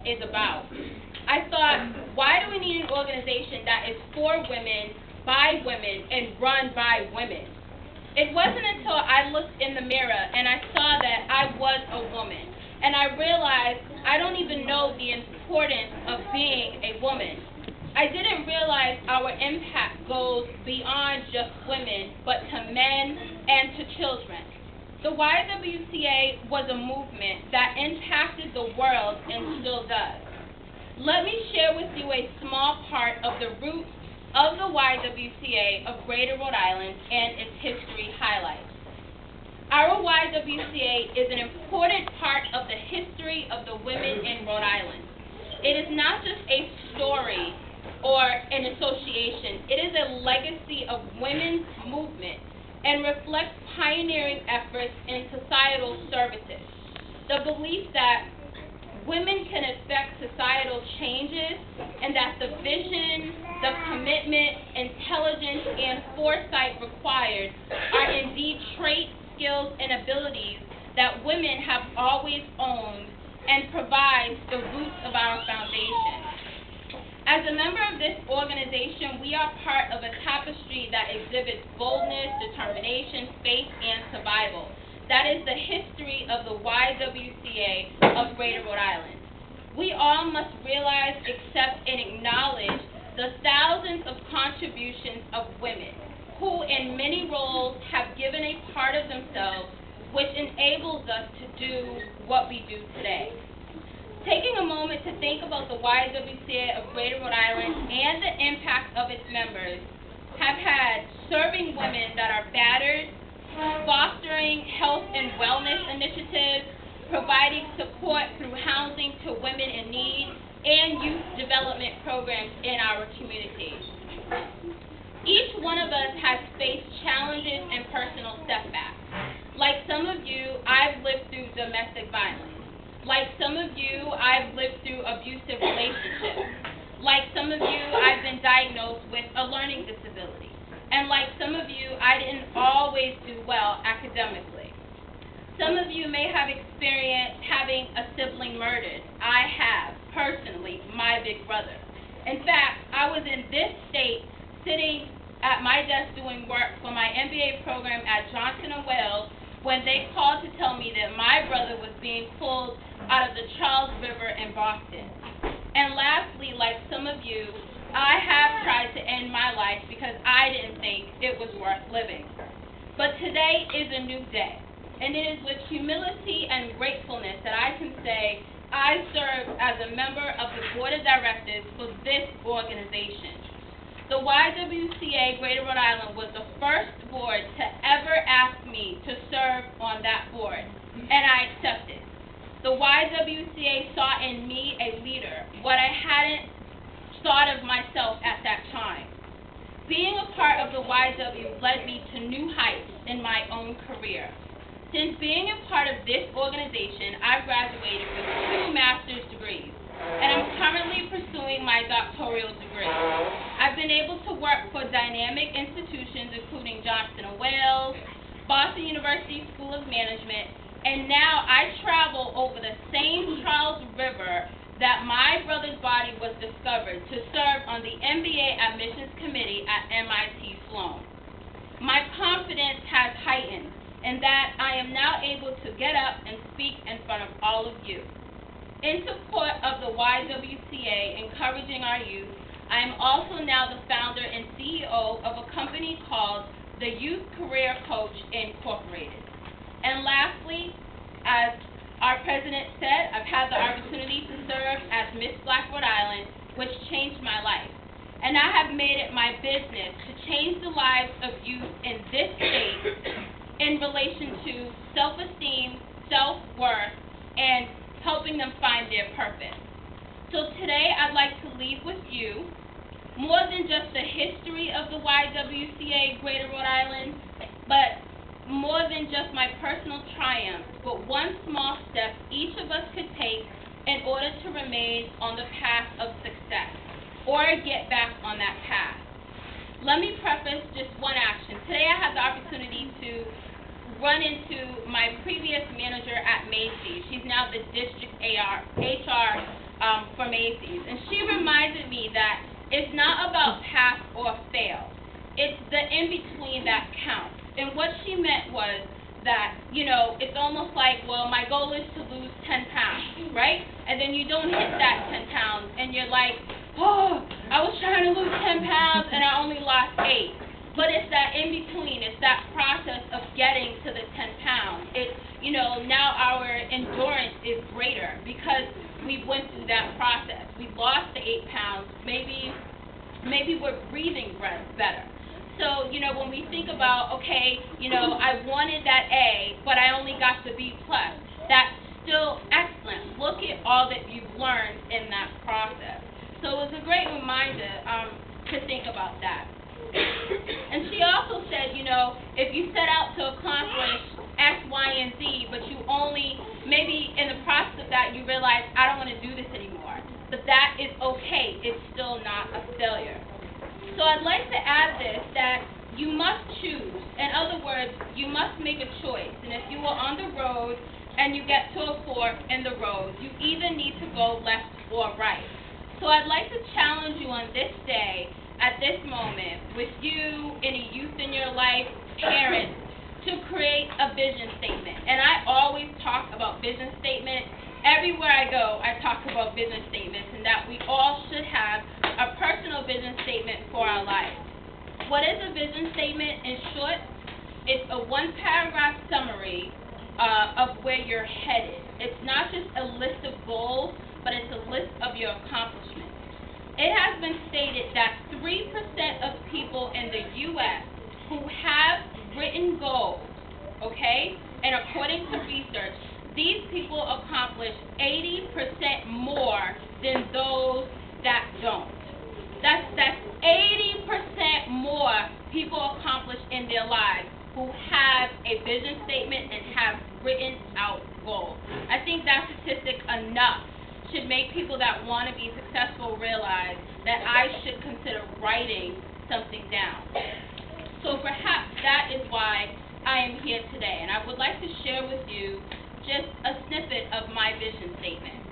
is about. I thought, why do we need an organization that is for women, by women, and run by women? It wasn't until I looked in the mirror and I saw that I was a woman, and I realized I don't even know the importance of being a woman. I didn't realize our impact goes beyond just women, but to men and to children. The YWCA was a movement that impacted the world and still does. Let me share with you a small part of the roots of the YWCA of Greater Rhode Island and its history highlights. Our YWCA is an important part of the history of the women in Rhode Island. It is not just a story or an association. It is a legacy of women's movement and reflects pioneering efforts in societal services. The belief that women can affect societal changes and that the vision, the commitment, intelligence, and foresight required are indeed traits, skills, and abilities that women have always owned and provides the roots of our foundation. As a member of this organization, we are part of a tapestry that exhibits boldness, determination, faith, and survival. That is the history of the YWCA of Greater Rhode Island. We all must realize, accept, and acknowledge the thousands of contributions of women who in many roles have given a part of themselves which enables us to do what we do today. Taking a moment to think about the YWCA of Greater Rhode Island and the impact of its members have had serving women that are battered, fostering health and wellness initiatives, providing support through housing to women in need, and youth development programs in our community. Each one of us has faced challenges and personal setbacks. Like some of you, I've lived through domestic violence. Like some of you, I've lived through abusive relationships. Like some of you, I've been diagnosed with a learning disability. And like some of you, I didn't always do well academically. Some of you may have experienced having a sibling murdered. I have, personally, my big brother. In fact, I was in this state sitting at my desk doing work for my MBA program at Johnson & Wales when they called to tell me that my brother was being pulled out of the Charles River in Boston. And lastly, like some of you, I have tried to end my life because I didn't think it was worth living. But today is a new day, and it is with humility and gratefulness that I can say I serve as a member of the board of directors for this organization. The YWCA Greater Rhode Island was the first board to ever ask me to serve on that board, and I accepted. The YWCA saw in me a leader, what I hadn't thought of myself at that time. Being a part of the YW led me to new heights in my own career. Since being a part of this organization, I've graduated with 2 master's degrees, and I'm currently pursuing my doctoral degree. I've been able to work for dynamic institutions including Johnson & Wales, Boston University School of Management, and now I travel over the same Charles River that my brother's body was discovered to serve on the MBA admissions committee at MIT Sloan. My confidence has heightened in that I am now able to get up and speak in front of all of you. In support of the YWCA encouraging our youth, I am also now the founder and CEO of a company called the Youth Career Coach Incorporated. And lastly, as our president said, I've had the opportunity to serve as Miss Black Rhode Island, which changed my life. And I have made it my business to change the lives of youth in this state in relation to self-esteem, self-worth, and helping them find their purpose. So today I'd like to leave with you more than just the history of the YWCA Greater Rhode Island, but more than just my personal triumphs, but one small step each of us could take in order to remain on the path of success or get back on that path. Let me preface just one action. Today I had the opportunity to run into my previous manager at Macy's. She's now the district HR Macy's, and she reminded me that it's not about pass or fail. It's the in-between that counts. And what she meant was that, you know, it's almost like, well, my goal is to lose 10 pounds, right? And then you don't hit that 10 pounds, and you're like, oh, I was trying to lose 10 pounds, and I only lost 8. But it's that in-between. It's that process of getting to the 10 pounds. It's, you know, now our endurance is greater because we went through that process. We lost the 8 pounds. Maybe we're breathing better. So, you know, when we think about, okay, you know, I wanted that A, but I only got the B+, that's still excellent. Look at all that you've learned in that process. So it was a great reminder to think about that. And she also said, you know, if you set out to accomplish X, Y, and Z, but you only, maybe in the process of that, you realize, I don't want to do this anymore. But that is okay. It's still not a failure. So I'd like to add this, that you must choose. In other words, you must make a choice. And if you are on the road and you get to a fork in the road, you either need to go left or right. So I'd like to challenge you on this day, at this moment, with you, any youth in your life, parents, to create a vision statement. And I always talk about vision statements. Everywhere I go, I talk about vision statements, and that we all should have a personal vision statement for our life. What is a vision statement? In short, it's a one-paragraph summary of where you're headed. It's not just a list of goals, but it's a list of your accomplishments. It has been stated that 3% of people in the U.S. who have written goals, okay, and according to research, these people accomplish 80% more than those that don't. That's 80% more people accomplish in their lives who have a vision statement and have written out goals. I think that statistic enough should make people that want to be successful realize that I should consider writing something down. So perhaps that is why I am here today, and I would like to share with you just a snippet of my vision statement.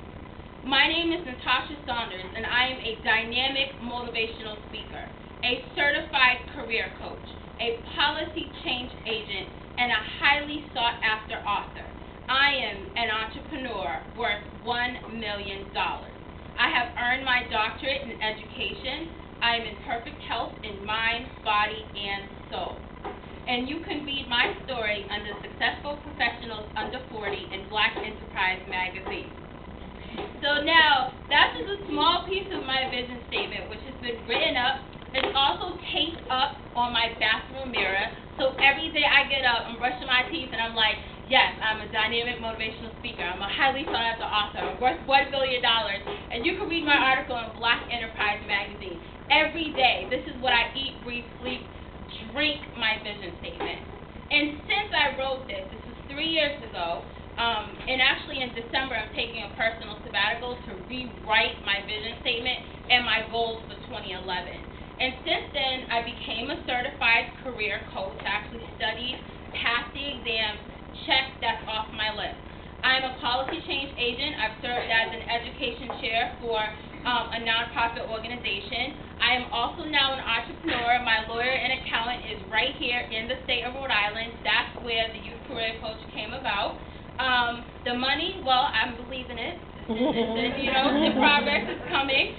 My name is Natascha Saunders, and I am a dynamic motivational speaker, a certified career coach, a policy change agent, and a highly sought-after author. I am an entrepreneur worth $1 million. I have earned my doctorate in education. I am in perfect health in mind, body, and soul. And you can read my story under Successful Professionals Under 40 in Black Enterprise magazine. So now, that's just a small piece of my vision statement, which has been written up. It's also taped up on my bathroom mirror. So every day I get up, I'm brushing my teeth, and I'm like, yes, I'm a dynamic motivational speaker. I'm a highly sought-after author. I'm worth $1 billion. And you can read my article in Black Enterprise magazine. Every day, this is what I eat, breathe, sleep, drink my vision statement. And since I wrote this was 3 years ago, and actually in December I'm taking a personal sabbatical to rewrite my vision statement and my goals for 2011. And since then, I became a certified career coach. I actually studied, passed the exams, check, that's off my list. I'm a policy change agent. I've served as an education chair for a nonprofit organization. I am also now an entrepreneur. My lawyer and accountant is right here in the state of Rhode Island. That's where the Youth Career Coach came about. The money, well, I'm believing it. You know, the progress is coming.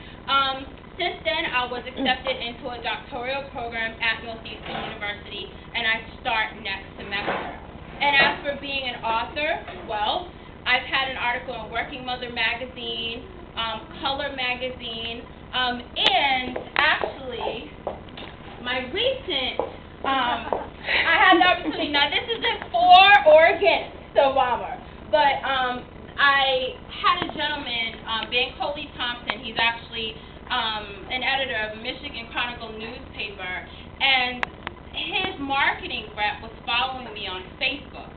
Since then, I was accepted into a doctoral program at Northeastern University, and I start next semester. And as for being an author, well, I've had an article in Working Mother magazine, Color magazine, and actually, my recent, I had the opportunity, now this isn't for or against Obama, but I had a gentleman, Ben Coley Thompson, he's actually an editor of Michigan Chronicle newspaper, and his marketing rep was following me on Facebook.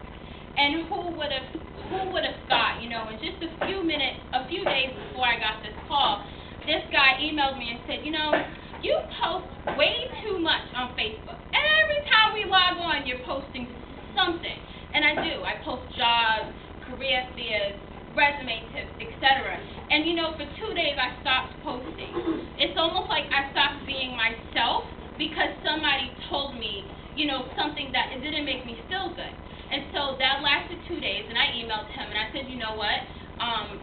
And who would have thought, you know, in just a few days before I got this call, this guy emailed me and said, you know, you post way too much on Facebook. Every time we log on, you're posting something. And I do. I post jobs, career fairs, resume tips, etc. And you know, for 2 days I stopped posting. It's almost like I stopped being myself because somebody told me, you know, something that it didn't make me feel good. And so that lasted 2 days, and I emailed him and I said, you know what,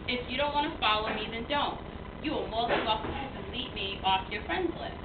if you don't want to follow me, then don't. You are more than welcome to delete me off your friends list.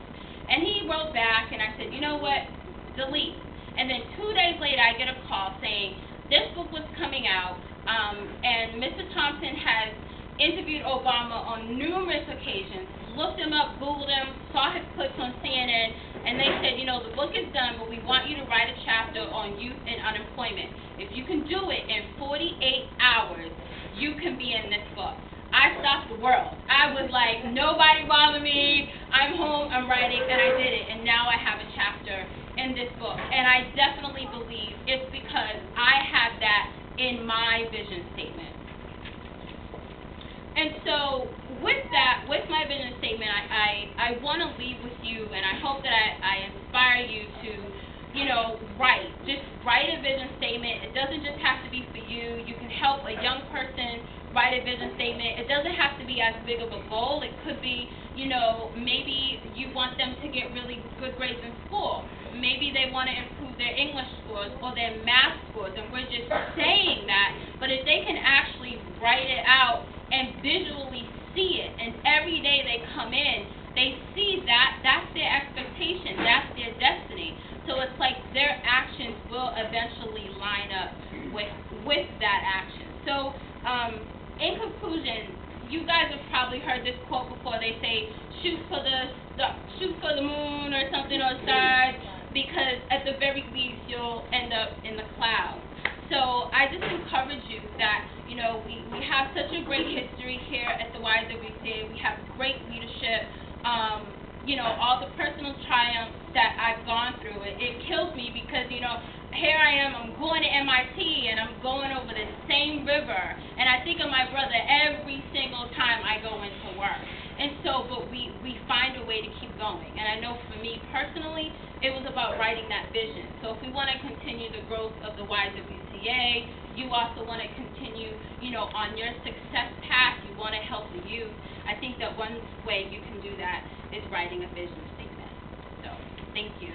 And he wrote back and I said, you know what, delete. And then 2 days later I get a call saying this book was coming out, and Mr. Thompson has interviewed Obama on numerous occasions, looked him up, Googled him, saw his clips on CNN, and they said, you know, the book is done, but we want you to write a chapter on youth and unemployment. If you can do it in 48 hours, you can be in this book. I stopped the world. I was like, nobody bother me, I'm home, I'm writing, and I did it, and now I have a chapter in this book. And I definitely believe it's because I have that in my vision statement. And so with that, with my vision statement, I want to leave with you, and I hope that I inspire you to, you know, write. Just write a vision statement. It doesn't just have to be for you. You can help a young person write a vision statement. It doesn't have to be as big of a goal. It could be, you know, maybe you want them to get really good grades in school. Maybe they want to improve their English scores or their math scores, and we're just saying that. But if they can actually write it out and visually see it, and every day they come in, they see that, that's their expectation, that's their destiny. So it's like their actions will eventually line up with that action. So in conclusion, you guys have probably heard this quote before. They say, shoot for the moon or something, or stars, because at the very least you'll end up in the clouds. So I just encourage you that, you know, we have such a great history here at the YWCA. We have great leadership. You know, all the personal triumphs that I've gone through, it kills me because, you know, here I am, I'm going to MIT, and I'm going over the same river, and I think of my brother every single time I go into work. And so, but we find a way to keep going. And I know for me personally, it was about writing that vision. So if we want to continue the growth of the YWCA, you also want to continue, you know, on your success path, you want to help the youth. I think that one way you can do that is writing a vision statement. So, thank you.